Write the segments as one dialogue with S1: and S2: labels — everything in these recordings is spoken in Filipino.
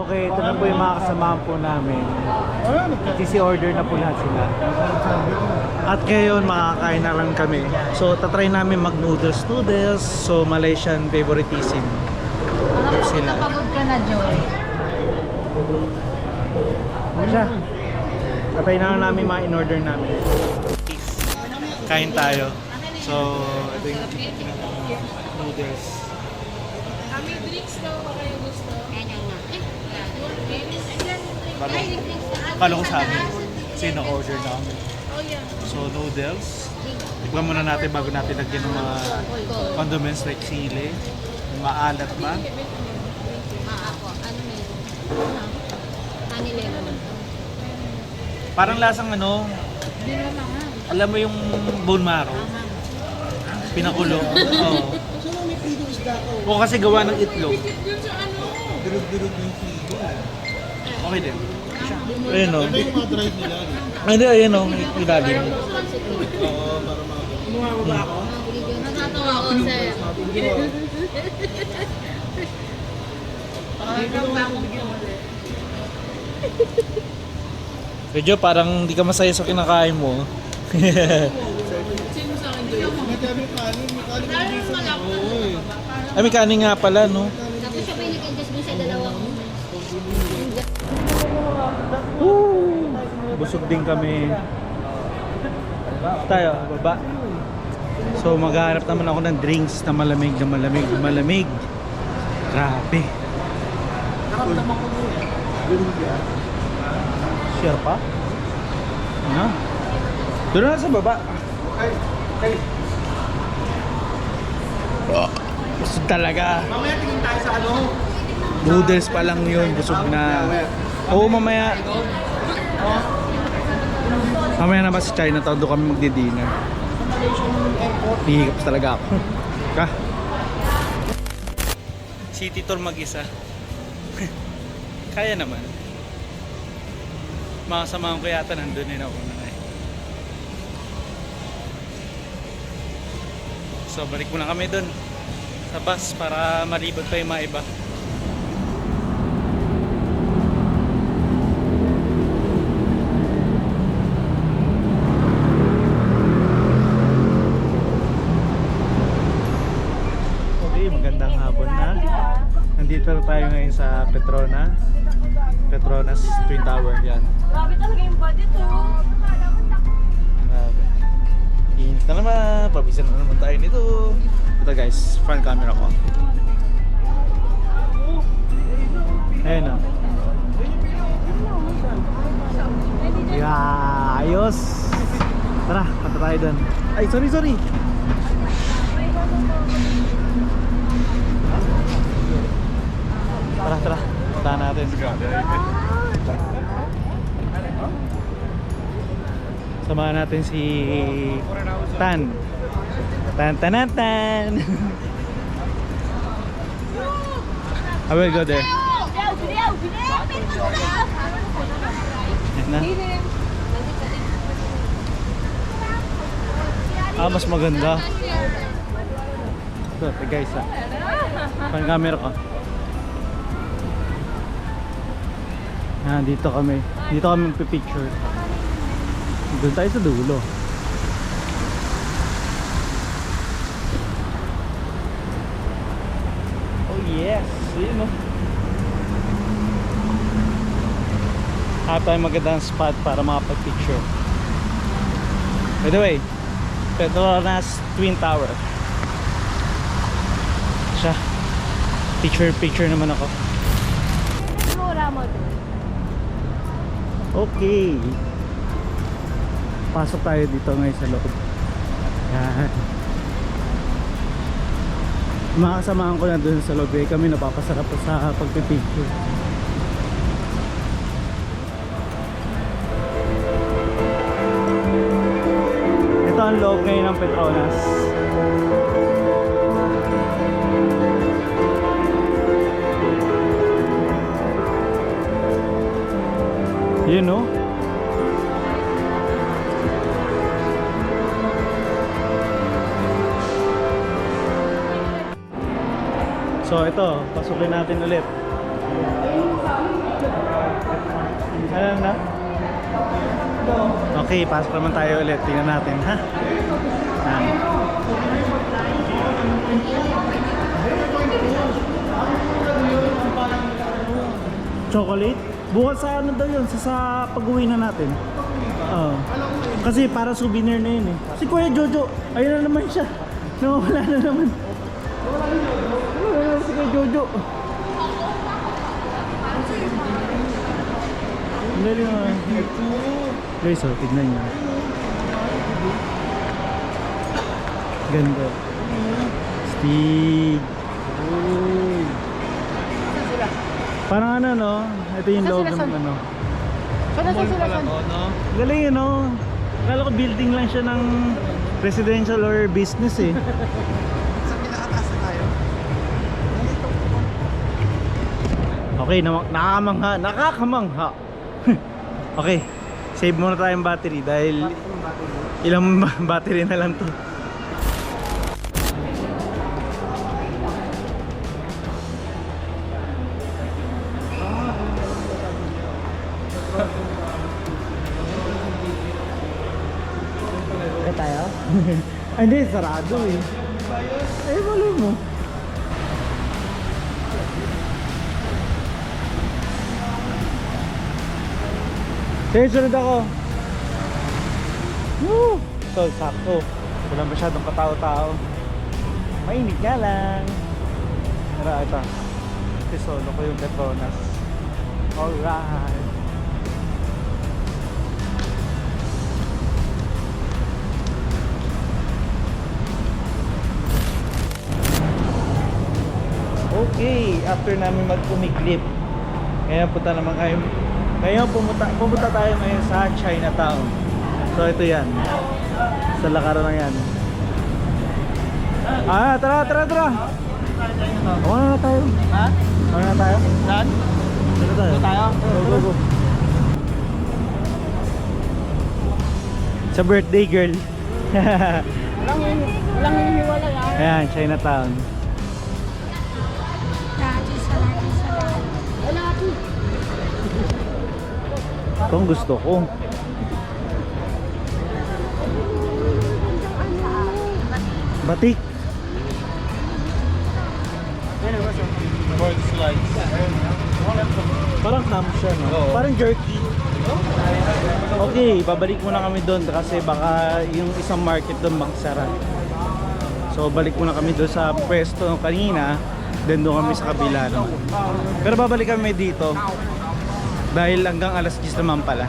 S1: Okay, ito na po yung mga kasamahan po namin. Order na po lahat sila. At ngayon, makakain na lang kami. So, tatry namin mag-noodles. So, Malaysian favoritism. Sila.
S2: Napagod ka na, Joy.
S1: Ano siya? Tatry na lang namin mga in-order namin. Kain tayo. So, ito yung noodles.
S3: Kami drinks daw ba kayo gusto?
S1: Kala ko sa amin. Sino order na kami.
S3: Oh yeah.
S1: So, noodles. Tikman muna natin bago natin lagyan ng mga condiments like sili. Maalat ba?
S2: Ako, ano na yun? Honey lemon.
S1: Parang lasang ano, alam mo yung bone marrow? Pinakulo. Oo. O kasi gawa ng itlog.
S3: Yun sa ano?
S1: Okay din. Ayun o.
S4: Ito yung mga drive nila.
S1: Hindi, ayun o. Ilalim.
S4: Oo, para mga...
S2: Natatawa ako, sir.
S1: Medyo parang hindi ka masaya sa kinakain mo.
S3: Sino sa akin doon?
S4: Sinasabi yung kanin, may kanin
S3: Lalo
S4: yung
S3: yung malapit
S4: Oo eh.
S1: Ay, may kanin nga pala, no?
S2: Tapos siya pa yung nag-adjust mo sa dalawang...
S1: Woo! Busog din kami. Tayo, baba. So, maghahanap naman ako ng drinks na malamig. Grabe. Share pa? Ano? Doon na sa baba. Busog talaga.
S4: Mamaya tingin tayo sa ano.
S1: Noodles pa lang yun, busog na. Oo, mamaya. Mamaya naman sa Chinatown, doon kami magdi-dinner. Hihikaps talaga ako. Ka? City tour mag-isa. Kaya naman. Mga samahan ko yata nandun din ako na eh. So balik muna kami dun sa bus para malibot pa yung mga iba. Okay, magandang hapon na. Nandito na tayo ngayon sa Petronas Twin Tower. Yan.
S3: Grabe talaga yung budget oh.
S1: Grabe. Init na naman. Pabisan na naman tayo nito. Ito guys, front camera ko. Ayun na. Yeah, ayos. Tara, punta tayo dun. Ay, sorry. Tara. Puntahan natin. Samahan natin si Tan. Tan. I will go there. Yan na. Mas maganda. Ito, guys pan camera ko. Dito kami magpipicture. Doon tayo sa dulo. Oh yes, yun o. Tayo magandang spot para makapag-picture. By the way, Petronas Twin Tower. Siya. Picture naman ako. Okay. Pasok tayo dito ngayon sa loob. Yan. Mga kasamahan ko na dun sa loob eh. Kami napapasarap sa pagpipicture. Ito ang loob ngayon ng Petronas. You know? So ito, pasukin natin ulit. Ano na? Okay, pasok naman tayo ulit. Tingnan natin, ha? Chocolate? Bukas sa ano daw yun? Sa pag-uwi na natin. Oo. Kasi para souvenir na yun eh. Si Kuya Jojo, ayun na naman siya. Nawawala na naman. Si Kuya Jojo. Dali naman. Guys, oh, tignan nyo. Ganda. Stig. Parang ano, no? Ito yung loob ng ano.
S4: Mall pala to, no?
S1: Galing yun, no? Akala ko building lang siya ng residential or business eh.
S4: Sa pinakataas na tayo.
S1: Okay, nakakamangha. Okay, save muna tayong battery dahil ilang battery na lang to. Tayo? Ay, hindi, sarado eh. Ay, malay mo. Sige, sunod ako. Woo! So, sakto. Wala masyadong katao-tao. Mainit nga lang. Pero ito. Solo ko yung Petronas. Alright. Okay, after namin magpumiglip, ngayon pumunta tayo ngayon sa Chinatown. So ito yan. Sa lakaran na yan. Tara. Wala na tayo.
S4: Ha?
S1: Wala na tayo.
S4: Saan?
S1: Dito tayo. Go. Sa birthday girl.
S3: Walang hiniwala yan.
S1: Ayan, Chinatown. Itong gusto ko. Batik.
S4: Bird slides.
S1: Parang ham siya, no?
S4: Oo.
S1: Parang jerky. Okay, babalik muna kami doon kasi baka yung isang market doon magsara. So balik muna kami doon sa pwesto kanina, then doon kami sa kabila, no? Pero babalik kami dito dahil hanggang alas 10 naman pala.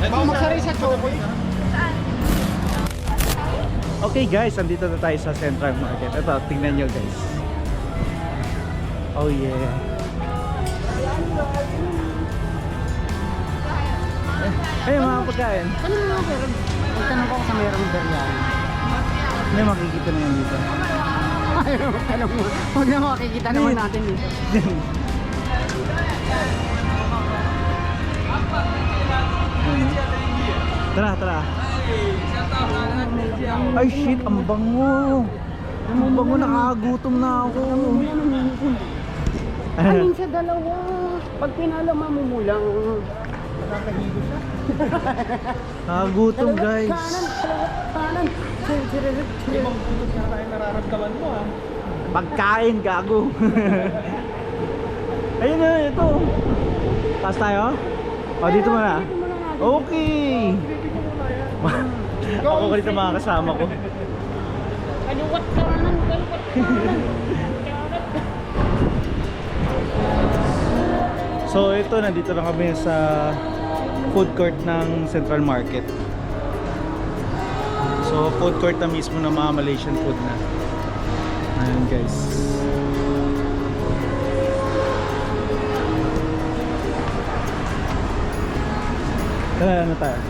S4: Baka magsari sa Choco.
S1: Okay guys, andito na tayo sa Central Market. Ito, tingnan nyo guys. Oh yeah. Ay, mga pagkain.
S3: Ano mo pero magtanong ko sa mayroong beryan.
S1: Hindi makikita na yan dito.
S3: Tanong mo. Huwag na makikita naman natin dito.
S1: Tara. Ay shit, ang bango. Ang bango, nakakagutom na ako.
S3: Alin sa dalawa. Pag pinalo mamumulang.
S1: Nakakagutom guys.
S3: Kanan.
S4: Ibang gutom na tayo nararamdaman mo, ha?
S1: Pagkain, gago. Ayun na, ito. Taas tayo? O, dito muna. Okay. Ako ulit ang mga kasama ko.
S3: Kaliwat kanan.
S1: So ito, nandito na kami sa food court ng Central Market. So food court na mismo na mga Malaysian food na. Ayan guys. Tara na tayo.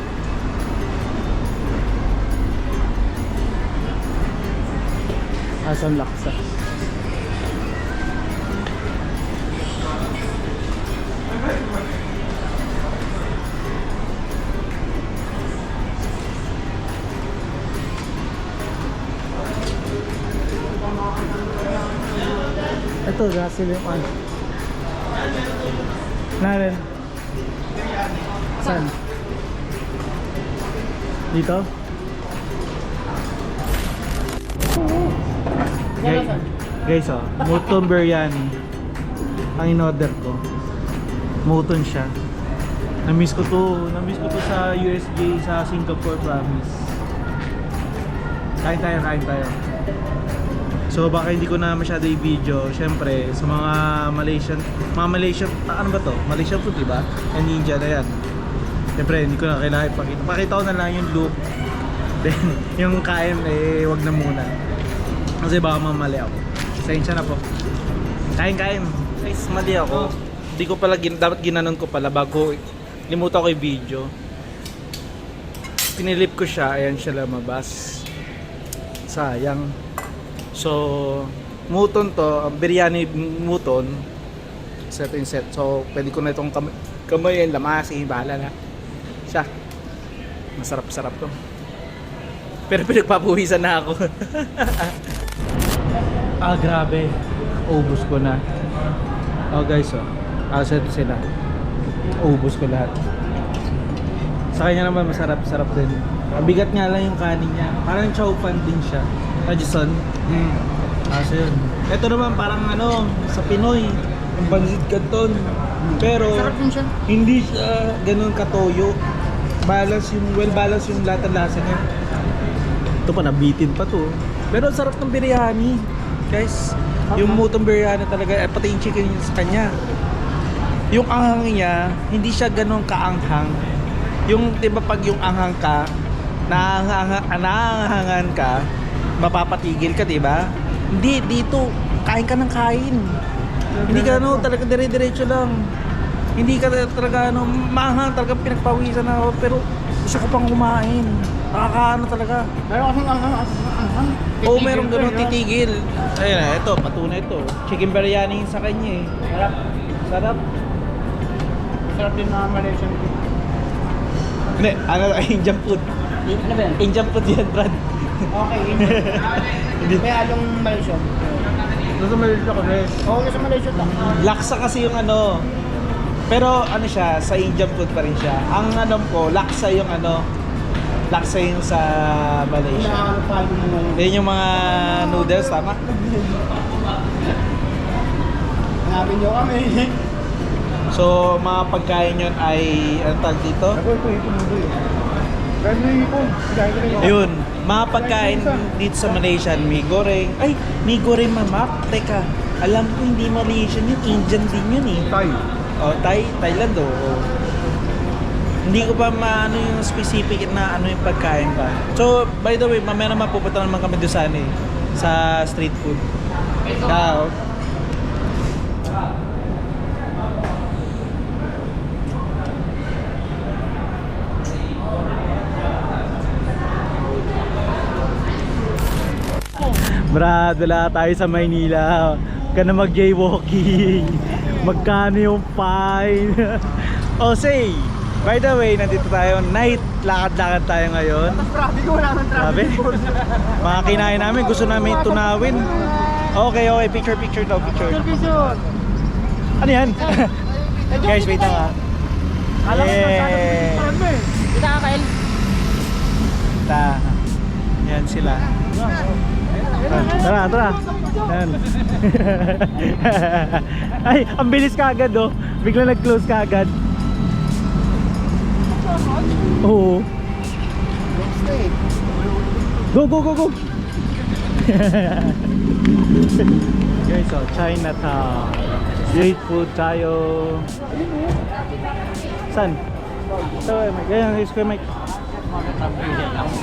S1: Asan laksa? Ito, gasil yung ano. Narin. Saan? Dito? Guys, oh, Muton Biryani. Ang in-order ko. Muton siya. Na-miss ko to sa USJ sa Singapore, promise. Kain tayo. So baka hindi ko na masyado i-video. Siyempre, sa mga Malaysian, ano ba to? Malaysian food, diba? And India na yan. Siyempre, hindi ko na kailangan ipakita. Pakita ko na lang yung look. Then, yung kain, wag na muna. Kasi baka mamali ako. Pasensya na po. Kain. Guys, mali ako. Hindi ko pala, dapat ginanon ko pala bago limutan ko yung video. Pinilip ko siya, ayan siya lumabas. Sayang. So, muton to, biryani muton. Set in set. So, pwede ko na itong kamayin, lamasin, bahala na. Siya. Masarap-sarap to. Pero pinagpapawisan na ako. Grabe. Ubus ko na. Guys, set sila. Ubus ko lahat. Sa kanya naman masarap-sarap din. Ang bigat nga lang yung kanin niya. Parang chow fan din siya. Jason. So yun. Ito naman parang sa Pinoy, yung pansit canton. Pero
S3: Sarap din siya.
S1: hindi siya ganun katoyo. Well balanced yung lahat ng lasa niya. Ito pa, nabitin pa to. Pero ang sarap ng biryani. Guys, yung mutong biryani talaga, pati yung chicken sa kanya. Yung anghang niya, hindi siya ganun kaanghang. Yung, di ba pag yung anghang ka, naanghangan ka, mapapatigil ka, di ba? Hindi, dito, kain ka ng kain. Hindi ka talaga dire-diretso lang. Hindi ka talaga maanghang, talaga pinagpawisan ako, pero gusto ko pang kumain. Nakakaano talaga.
S3: Meron kasing anghang.
S1: Oo, meron ganun titigil. Ayun na, ito, patunay ito. Chicken biryani sa kanya eh. Sarap.
S3: Sarap din na Malaysian food.
S1: Hindi, Indian food.
S3: Ano ba yan?
S1: Indian food yan, Brad.
S3: Okay, hindi. May along Malaysian.
S4: Nasa Malaysia kami.
S3: Oo, nasa Malaysia lang.
S1: Laksa kasi yung pero siya, sa Indian food pa rin siya. Ang ko, laksa yung laksa yung sa Malaysia.
S3: Nakakapalo mo ngayon.
S1: Yan yung mga noodles, tama?
S3: Hanapin nyo kami.
S1: So, mga pagkain yun ay, ano tag dito?
S4: Ako ito mundo yun. Kaya may ipon. Kaya ko rin.
S1: Ayun, mga pagkain dito sa Malaysian, mie goreng. Ay, mie goreng mamak. Teka, alam ko hindi Malaysian yun, Indian din yun eh.
S4: Thai.
S1: Thailand Hindi ko pa maano yung specific na yung pagkain pa. So, by the way, mamaya naman pupunta naman kami doon sa street food. Ciao. Brad, wala tayo sa Maynila. Huwag ka na mag-jaywalking. Magkano yung fine? Say, by the way, nandito tayo. Night, lakad-lakad tayo ngayon.
S3: Traffic, wala nang traffic.
S1: Sabi? Mga kinain namin, gusto namin tunawin. Okay, picture daw, picture. Ano yan? Guys, wait lang ha. Yeah.
S3: Kita ka, Kyle.
S1: Yan sila. Tara. Yan. Ay, ang bilis kaagad Bigla nag-close kaagad. Oo. Go. Guys, Chinatown. Street food tayo. San? Ganyan, Square Mike.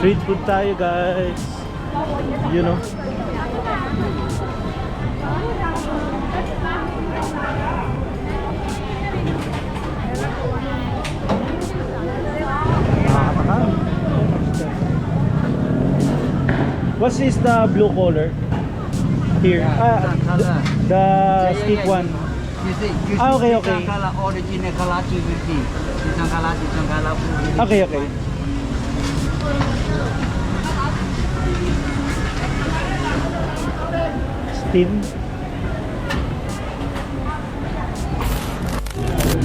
S1: Street food tayo, guys. You know. What is the blue color here? The stick one.
S5: You see,
S1: Okay.
S5: This color, original color G50. This color
S1: Okay. Steam.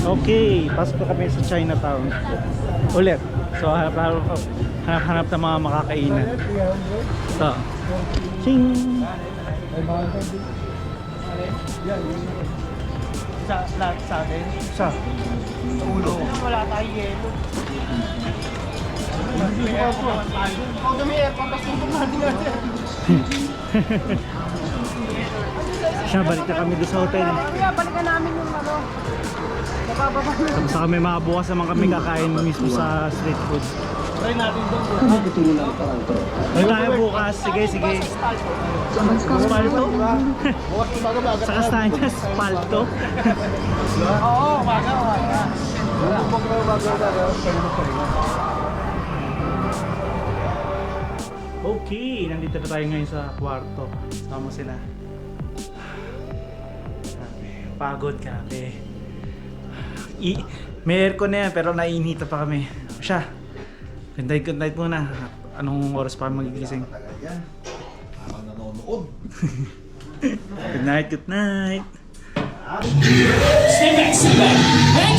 S1: Okay, pasok na kami sa Chinatown. Ulit. So hanap ng mga makakainan. So, ching!
S4: Sa lahat sa atin.
S1: Sa
S4: Ulo. Wala tayong yelo. May aircon. Pag may aircon, tapos tumpok natin natin.
S1: siya, balik na kami doon sa hotel.
S3: Kaya balikan namin yung ano. Nabababa na.
S1: Tapos sa kami makabukas naman kami kakain mismo sa street food.
S4: Try natin doon.
S1: Balik tayo bukas. Sige, sige. Spalto?
S4: Bukas na baga-baga.
S1: Sa kastahan niya, spalto.
S4: Oo, umaga.
S1: Okay, nandito na tayo ngayon sa kwarto. Sama sila. Pagod kami. May aircon na yan pero naiinita pa kami. Siya, good night muna. Anong oras pa kami magigising? Good night, good night.
S6: Stay back, and